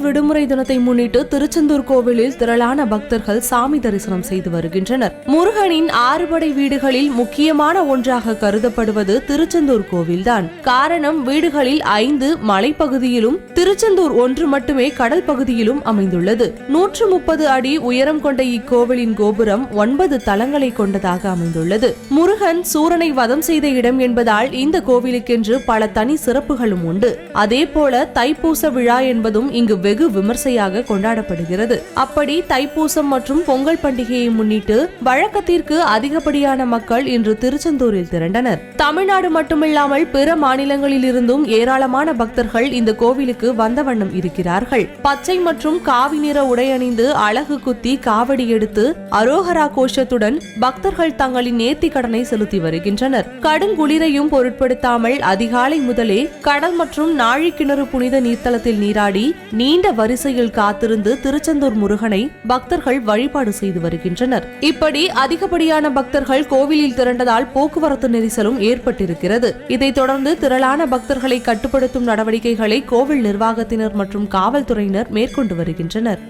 தமிழர் விடுமுறை தினத்தை முன்னிட்டு திருச்செந்தூர் கோவிலில் திரளான பக்தர்கள் சாமி தரிசனம் செய்து வருகின்றனர். முருகனின் 6 படை வீடுகளில் முக்கியமான ஒன்றாக கருதப்படுவது திருச்செந்தூர் கோவில்தான். காரணம், வீடுகளில் 5 மலைப்பகுதியிலும் திருச்செந்தூர் 1 மட்டுமே கடல் பகுதியிலும் அமைந்துள்ளது. 130 அடி உயரம் கொண்ட இக்கோவிலின் கோபுரம் 9 தளங்களை கொண்டதாக அமைந்துள்ளது. முருகன் சூரனை வதம் செய்த இடம் என்பதால் இந்த கோவிலுக்கென்று பல தனி சிறப்புகளும் உண்டு. அதே போல தைப்பூச விழா என்பதும் இங்கு வெகு விமர்சையாக கொண்டாடப்படுகிறது. அப்படி தைப்பூசம் மற்றும் பொங்கல் பண்டிகையை முன்னிட்டு வழக்கத்திற்கு அதிகப்படியான மக்கள் இன்று திருச்செந்தூரில் திரண்டனர். தமிழ்நாடு மட்டுமில்லாமல் பிற மாநிலங்களில் இருந்தும் ஏராளமான பக்தர்கள் இந்த கோவிலுக்கு வந்த வண்ணம் இருக்கிறார்கள். பச்சை மற்றும் காவி நிற உடை அணிந்து அழகு குத்தி காவடி எடுத்து அரோகரா கோஷத்துடன் பக்தர்கள் தங்களின் நேர்த்தி கடனை செலுத்தி வருகின்றனர். கடுங்குளிரையும் பொருட்படுத்தாமல் அதிகாலை முதலே கடல் மற்றும் நாழிக்கிணறு புனித நீர்த்தலத்தில் நீராடி நீண்ட வரிசையில் காத்திருந்து திருச்செந்தூர் முருகனை பக்தர்கள் வழிபாடு செய்து வருகின்றனர். இப்படி அதிகப்படியான பக்தர்கள் கோவிலில் திரண்டதால் போக்குவரத்து நெரிசலும் ஏற்பட்டிருக்கிறது. இதைத் தொடர்ந்து திரளான பக்தர்களை கட்டுப்படுத்தும் நடவடிக்கைகளை கோவில் நிர்வாகத்தினர் மற்றும் காவல்துறையினர் மேற்கொண்டு வருகின்றனர்.